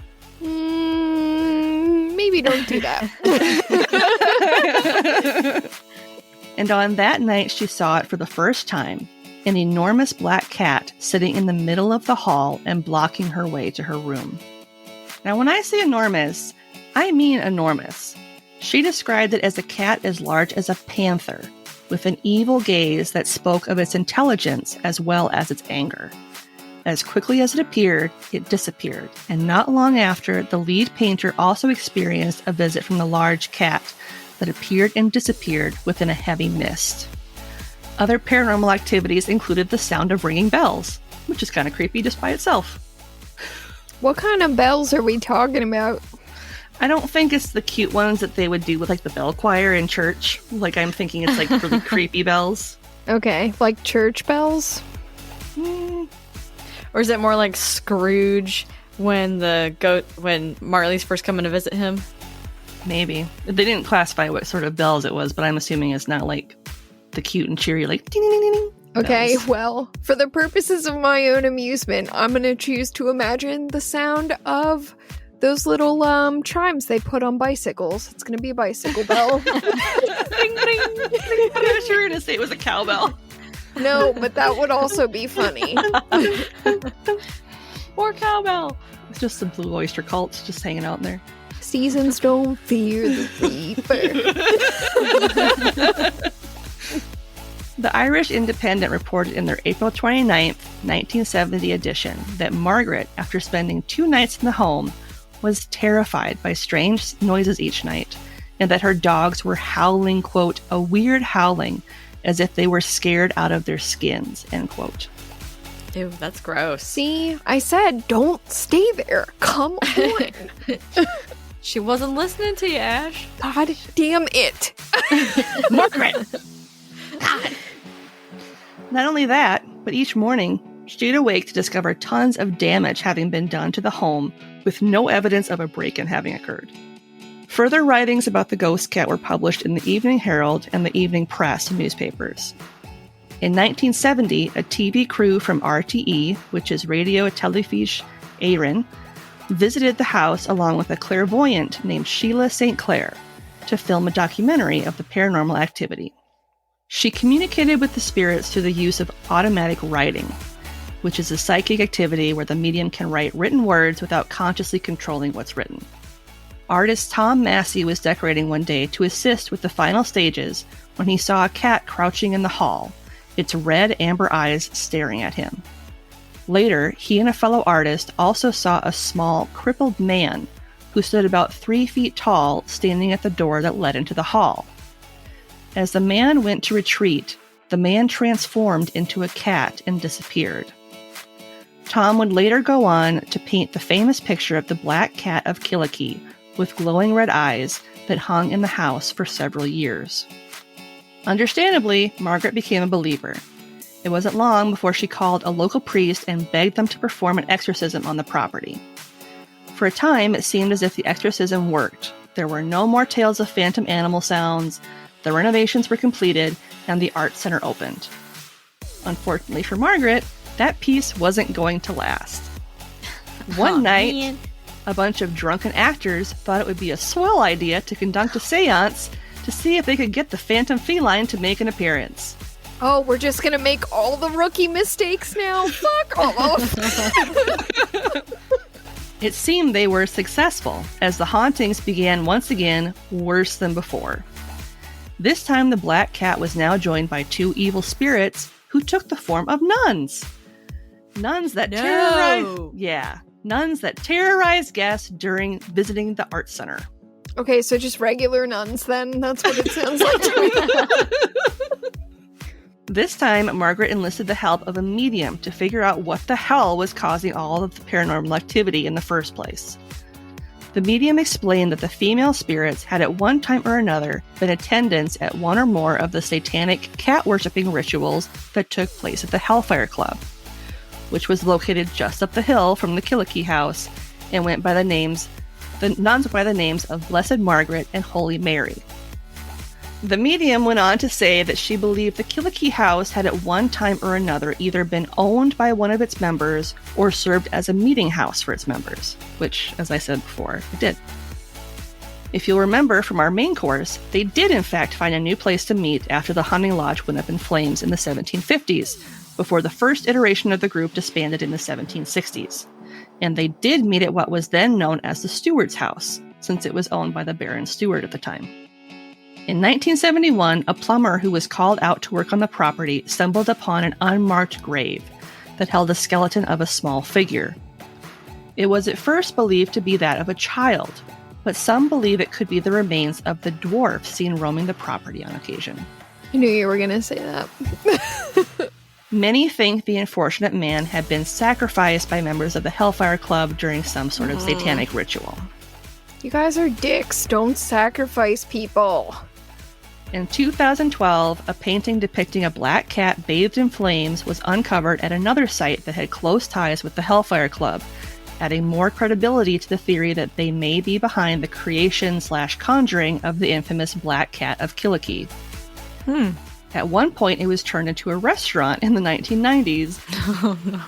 Maybe don't do that. And on that night, she saw it for the first time, an enormous black cat sitting in the middle of the hall and blocking her way to her room. Now, when I say enormous, I mean enormous. She described it as a cat as large as a panther, with an evil gaze that spoke of its intelligence as well as its anger. As quickly as it appeared, it disappeared, and not long after, the lead painter also experienced a visit from the large cat that appeared and disappeared within a heavy mist. Other paranormal activities included the sound of ringing bells, which is kind of creepy just by itself. What kind of bells are we talking about? I don't think it's the cute ones that they would do with like the bell choir in church. Like I'm thinking it's like really creepy bells. Okay, like church bells? Or is it more like Scrooge when when Marley's first coming to visit him? Maybe. They didn't classify what sort of bells it was, but I'm assuming it's not like the cute and cheery like ding ding ding ding. Okay, bells. well, for the purposes of my own amusement, I'm going to choose to imagine the sound of those little chimes they put on bicycles. It's going to be a bicycle bell. Ding ding. I was sure to say it was a cowbell. No, but that would also be funny. Or cowbell. It's just the Blue Oyster Cults just hanging out in there. Seasons don't fear the reaper. The Irish Independent reported in their April 29th, 1970 edition that Margaret, after spending 2 nights in the home, was terrified by strange noises each night, and that her dogs were howling, quote, a weird howling, as if they were scared out of their skins, end quote. Ew, that's gross. See, I said don't stay there. Come on. She wasn't listening to you, Ash. God damn it. Margaret! God! Not only that, but each morning, She'd awake to discover tons of damage having been done to the home with no evidence of a break-in having occurred. Further writings about the ghost cat were published in the Evening Herald and the Evening Press newspapers. In 1970, a TV crew from RTE, which is Radio Televisie Éireann, visited the house along with a clairvoyant named Sheila St. Clair to film a documentary of the paranormal activity. She communicated with the spirits through the use of automatic writing, which is a psychic activity where the medium can write written words without consciously controlling what's written. Artist Tom Massey was decorating one day to assist with the final stages when he saw a cat crouching in the hall, its red amber eyes staring at him. Later, he and a fellow artist also saw a small, crippled man who stood about 3 feet tall standing at the door that led into the hall. As the man went to retreat, the man transformed into a cat and disappeared. Tom would later go on to paint the famous picture of the Black Cat of Killakee with glowing red eyes that hung in the house for several years. Understandably, Margaret became a believer. It wasn't long before she called a local priest and begged them to perform an exorcism on the property. For a time, it seemed as if the exorcism worked. There were no more tales of phantom animal sounds, the renovations were completed, and the art center opened. Unfortunately for Margaret, that peace wasn't going to last. One night, a bunch of drunken actors thought it would be a swell idea to conduct a seance to see if they could get the phantom feline to make an appearance. Oh, we're just gonna make all the rookie mistakes now? Fuck off! It seemed they were successful, as the hauntings began once again worse than before. This time the Black Cat was now joined by 2 evil spirits who took the form of nuns. Nuns that terrorize guests during visiting the art center. Okay, so just regular nuns then? That's what it sounds like to me. This time, Margaret enlisted the help of a medium to figure out what the hell was causing all of the paranormal activity in the first place. The medium explained that the female spirits had at one time or another been attendants at one or more of the satanic cat-worshipping rituals that took place at the Hellfire Club, which was located just up the hill from the Killakee House and went by the nuns by the names of Blessed Margaret and Holy Mary. The medium went on to say that she believed the Killakee House had at one time or another either been owned by one of its members or served as a meeting house for its members, which, as I said before, it did. If you'll remember from our main course, they did in fact find a new place to meet after the hunting lodge went up in flames in the 1750s, before the first iteration of the group disbanded in the 1760s. And they did meet at what was then known as the Steward's House, since it was owned by the Baron Steward at the time. In 1971, a plumber who was called out to work on the property stumbled upon an unmarked grave that held a skeleton of a small figure. It was at first believed to be that of a child, but some believe it could be the remains of the dwarf seen roaming the property on occasion. I knew you were going to say that. Many think the unfortunate man had been sacrificed by members of the Hellfire Club during some sort of satanic ritual. You guys are dicks. Don't sacrifice people. In 2012, a painting depicting a black cat bathed in flames was uncovered at another site that had close ties with the Hellfire Club, adding more credibility to the theory that they may be behind the creation/conjuring of the infamous Black Cat of Killakee. At one point, it was turned into a restaurant in the 1990s. Oh, no.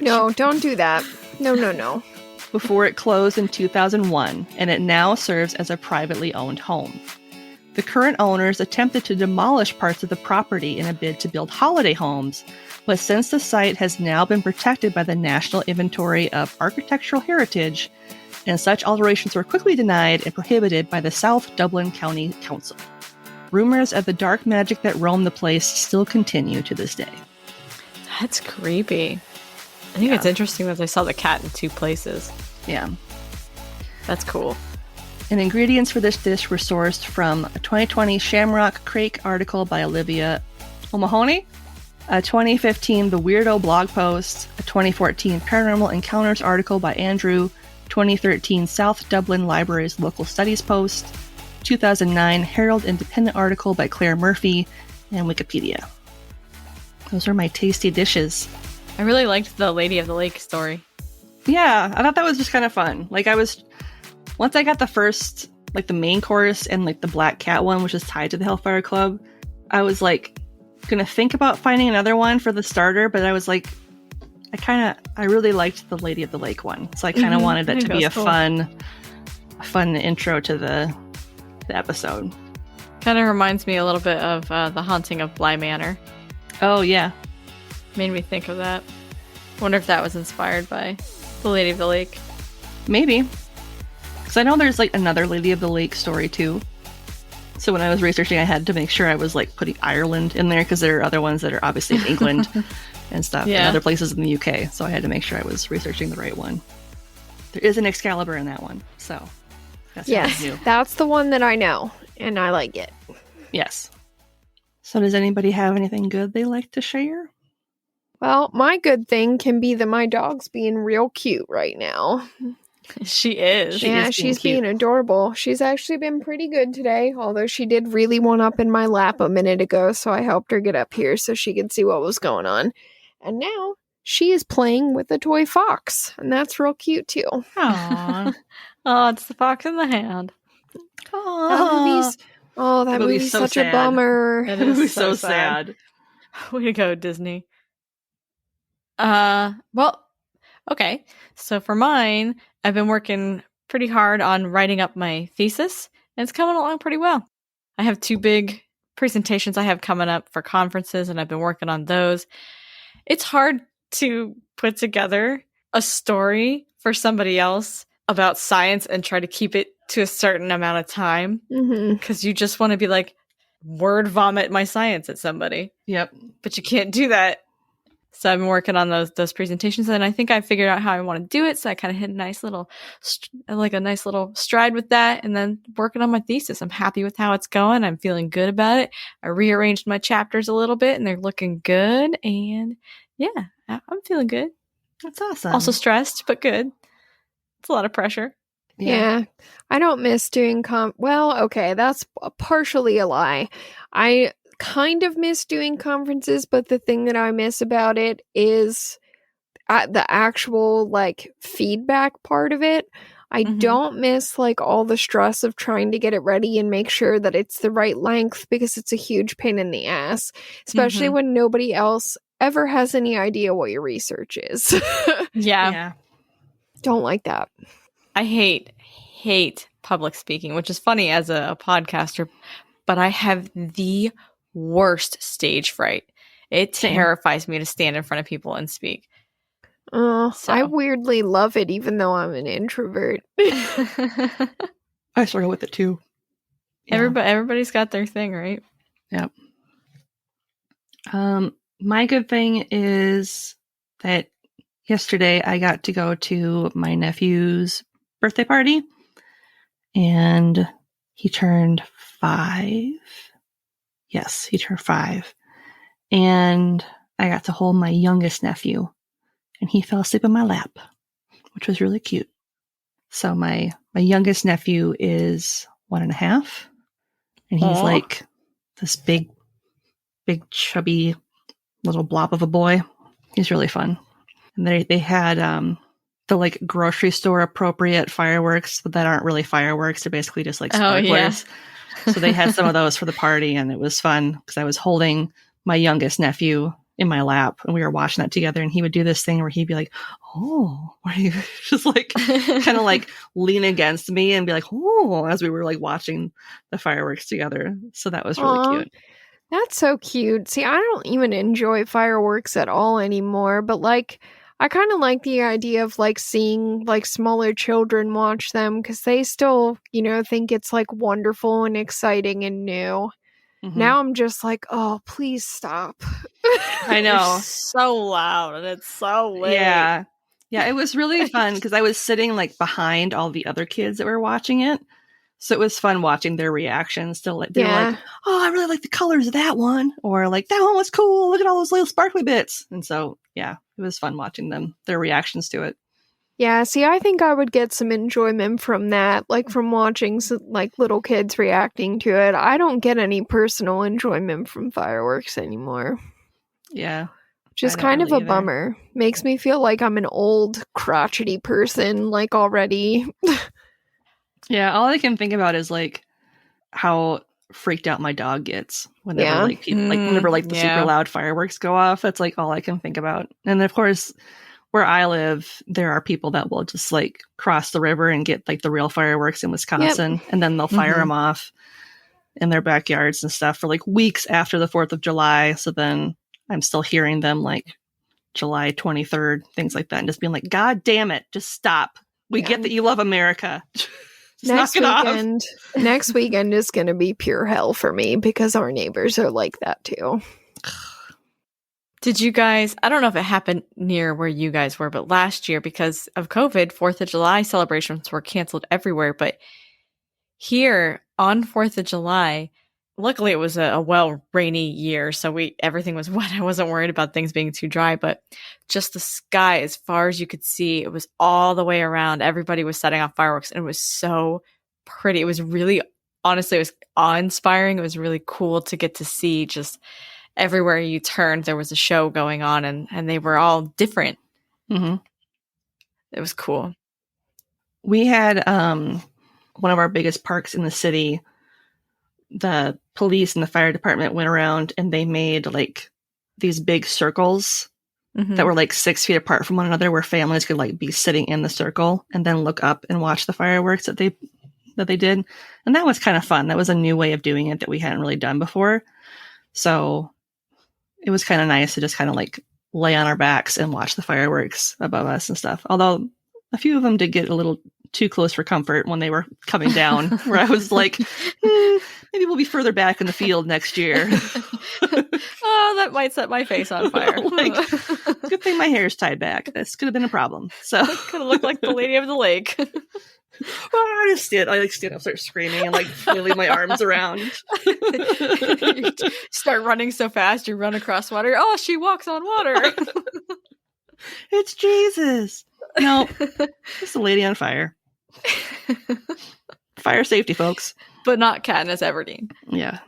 No, don't do that. No. Before it closed in 2001, and it now serves as a privately owned home. The current owners attempted to demolish parts of the property in a bid to build holiday homes, but since the site has now been protected by the National Inventory of Architectural Heritage, and such alterations were quickly denied and prohibited by the South Dublin County Council. Rumors of the dark magic that roamed the place still continue to this day. That's creepy. I think it's interesting that they saw the cat in 2 places. Yeah. That's cool. And ingredients for this dish were sourced from a 2020 Shamrock Crake article by Olivia O'Mahony, a 2015 The Weirdo blog post, a 2014 Paranormal Encounters article by Andrew, 2013 South Dublin Library's Local Studies post, 2009 Herald Independent article by Claire Murphy, and Wikipedia. Those are my tasty dishes. I really liked the Lady of the Lake story. Yeah, I thought that was just kind of fun. Like once I got the first, like the main chorus and like the Black Cat one, which is tied to the Hellfire Club, I was like gonna think about finding another one for the starter, but I was like, I really liked the Lady of the Lake one, so I kind of wanted that to be a fun intro to the episode. Kind of reminds me a little bit of The Haunting of Bly Manor. Oh yeah, made me think of that. Wonder if that was inspired by the Lady of the Lake. Maybe, because I know there's like another Lady of the Lake story too. So when I was researching, I had to make sure I was like putting Ireland in there, because there are other ones that are obviously in England and stuff, and other places in the UK. So I had to make sure I was researching the right one. There is an Excalibur in that one, so that's that's the one that I know, and I like it. Yes. So does anybody have anything good they like to share? Well, my good thing can be that my dog's being real cute right now. She is. She's being adorable. She's actually been pretty good today, although she did really one up in my lap a minute ago, so I helped her get up here so she could see what was going on. And now she is playing with a toy fox, and that's real cute too. Aww. Oh, it's the Fox and the Hound. That movie's so such sad. a bummer. It It is was so so sad. Way to go, Disney. Well, okay. So for mine, I've been working pretty hard on writing up my thesis, and it's coming along pretty well. I have 2 big presentations I have coming up for conferences, and I've been working on those. It's hard to put together a story for somebody else about science and try to keep it to a certain amount of time, because you just want to be like, word vomit my science at somebody. Yep. But you can't do that. So I've been working on those presentations, and I think I figured out how I want to do it. So I kind of hit a nice little stride with that, and then working on my thesis. I'm happy with how it's going. I'm feeling good about it. I rearranged my chapters a little bit, and they're looking good. And yeah, I'm feeling good. That's awesome. Also stressed, but good. It's a lot of pressure. Yeah. I don't miss doing that's partially a lie. I kind of miss doing conferences, but the thing that I miss about it is the actual like feedback part of it. I don't miss like all the stress of trying to get it ready and make sure that it's the right length, because it's a huge pain in the ass, especially when nobody else ever has any idea what your research is. Yeah. Don't like that. I hate public speaking, which is funny as a podcaster, but I have the worst stage fright. It terrifies me to stand in front of people and speak. I weirdly love it, even though I'm an introvert. I struggle with it too. Yeah. Everybody's got their thing, right? Yep. My good thing is that yesterday I got to go to my nephew's birthday party, and he turned 5. Yes, he turned 5. And I got to hold my youngest nephew, and he fell asleep in my lap, which was really cute. So my youngest nephew is 1.5, and he's like this big, chubby little blob of a boy. He's really fun. And they had the like grocery store appropriate fireworks, but that aren't really fireworks. They're basically just like sparklers. Yeah. So they had some of those for the party, and it was fun because I was holding my youngest nephew in my lap, and we were watching that together, and he would do this thing where he'd be like, oh, where he just like kind of like lean against me and be like, oh, as we were like watching the fireworks together. So that was really cute. That's so cute. See, I don't even enjoy fireworks at all anymore, but like I kind of like the idea of like seeing like smaller children watch them, because they still, think it's like wonderful and exciting and new. Now I'm just like, oh, please stop. I know. It's so loud and it's so late. Yeah, it was really fun because I was sitting like behind all the other kids that were watching it. So it was fun watching their reactions. They were like, oh, I really like the colors of that one. Or like, that one was cool. Look at all those little sparkly bits. And so, yeah, it was fun watching their reactions to it. Yeah, see, I think I would get some enjoyment from that, like from watching like little kids reacting to it. I don't get any personal enjoyment from fireworks anymore. Yeah. Just I don't kind of really a either. bummer. Makes me feel like I'm an old, crotchety person, like, already. Yeah, all I can think about is like how freaked out my dog gets whenever Yeah. like people like whenever like the super Yeah. loud fireworks go off. That's like all I can think about. And of course, where I live, there are people that will just like cross the river and get like the real fireworks in Wisconsin, and then they'll fire Mhm. them off in their backyards and stuff for like weeks after the 4th of July. So then I'm still hearing them like July 23rd, things like that, and just being like, God damn it, just stop. We Yeah. get that you love America. Just Next knock it off. next weekend is going to be pure hell for me because our neighbors are like that too. Did you guys, I don't know if it happened near where you guys were, but last year, because of COVID, 4th of July celebrations were canceled everywhere. But here on 4th of July, luckily it was a rainy year, so everything was wet. I wasn't worried about things being too dry, but just the sky, as far as you could see, it was all the way around. Everybody was setting off fireworks, and it was so pretty. It was really, honestly, it was awe-inspiring. It was really cool to get to see just everywhere you turned, there was a show going on, and they were all different. Mm-hmm. It was cool. We had one of our biggest parks in the city. The police and the fire department went around and they made like these big circles that were like 6 feet apart from one another, where families could like be sitting in the circle and then look up and watch the fireworks that they did. And that was kind of fun. That was a new way of doing it that we hadn't really done before. So it was kind of nice to just kind of like lay on our backs and watch the fireworks above us and stuff. Although a few of them did get a little too close for comfort when they were coming down, where I was like, maybe we'll be further back in the field next year. Oh, that might set my face on fire. Like, good thing my hair's tied back. This could have been a problem. So Could have looked like the Lady of the Lake. I just stand up, start screaming, and like flailing my arms around. You start running so fast, you run across water. Oh, she walks on water. It's Jesus. No, it's a lady on fire. Fire safety, folks. But not Katniss Everdeen. Yeah.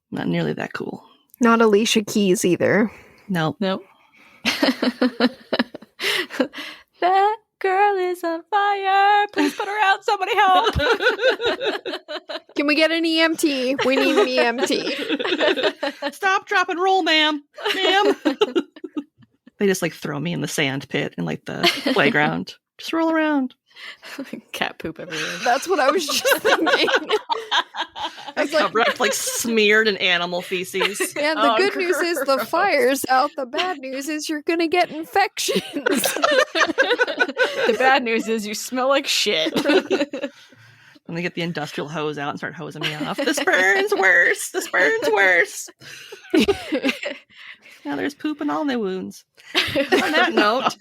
Not nearly that cool. Not Alicia Keys either. No. Nope. That girl is on fire. Please put her out. Somebody help. Can we get an EMT? We need an EMT. Stop, drop, and roll, ma'am. Ma'am. They just like throw me in the sand pit in like the playground. Just roll around. Cat poop everywhere. That's what I was just thinking. I was like, Covered up like smeared in animal feces. and the good news is the fire's out. The bad news is you're going to get infections. The bad news is you smell like shit. When they get the industrial hose out and start hosing me off. This burns worse. This burns worse. Now there's poop in all my wounds. On that note.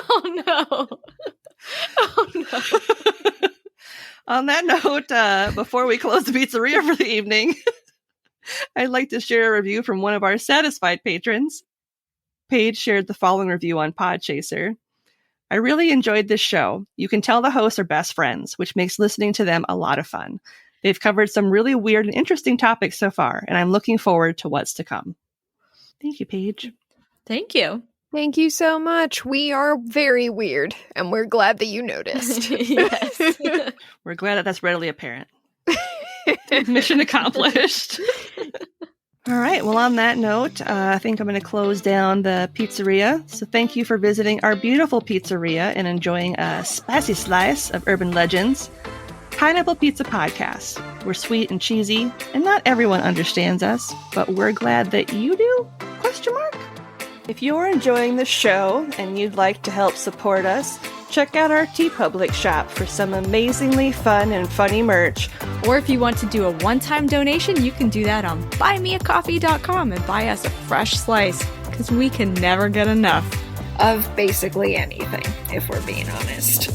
Oh no. Oh no. On that note, before we close the pizzeria for the evening, I'd like to share a review from one of our satisfied patrons. Paige shared the following review on Podchaser. I really enjoyed this show. You can tell the hosts are best friends, which makes listening to them a lot of fun. They've covered some really weird and interesting topics so far, and I'm looking forward to what's to come. Thank you, Paige. Thank you. Thank you so much. We are very weird, and we're glad that you noticed. Yes. We're glad that that's readily apparent. Mission accomplished. All right. Well, on that note, I think I'm going to close down the pizzeria. So thank you for visiting our beautiful pizzeria and enjoying a spicy slice of urban legends. Pineapple Pizza Podcast. We're sweet and cheesy, and not everyone understands us, but we're glad that you do? ? If you're enjoying the show and you'd like to help support us, check out our TeePublic shop for some amazingly fun and funny merch. Or if you want to do a one-time donation, you can do that on buymeacoffee.com and buy us a fresh slice, because we can never get enough. Of basically anything, if we're being honest.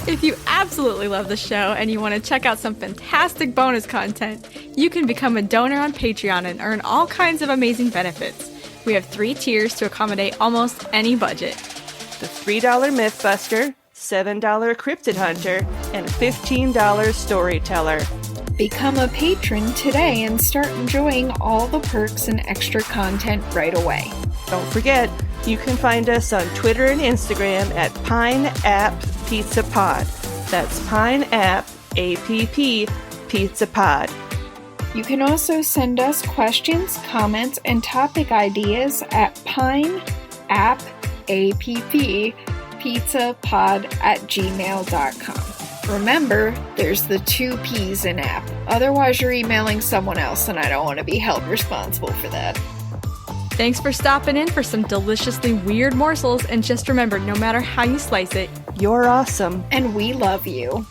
If you absolutely love the show and you want to check out some fantastic bonus content, you can become a donor on Patreon and earn all kinds of amazing benefits. We have 3 tiers to accommodate almost any budget. The $3 Mythbuster, $7 Cryptid Hunter, and $15 Storyteller. Become a patron today and start enjoying all the perks and extra content right away. Don't forget, you can find us on Twitter and Instagram at Pine App Pizza Pod. That's Pine App APP Pizza Pod. You can also send us questions, comments, and topic ideas at pineappizzapod@gmail.com. Remember, there's the 2 P's in app. Otherwise, you're emailing someone else, and I don't want to be held responsible for that. Thanks for stopping in for some deliciously weird morsels, and just remember, no matter how you slice it, You're awesome. And we love you.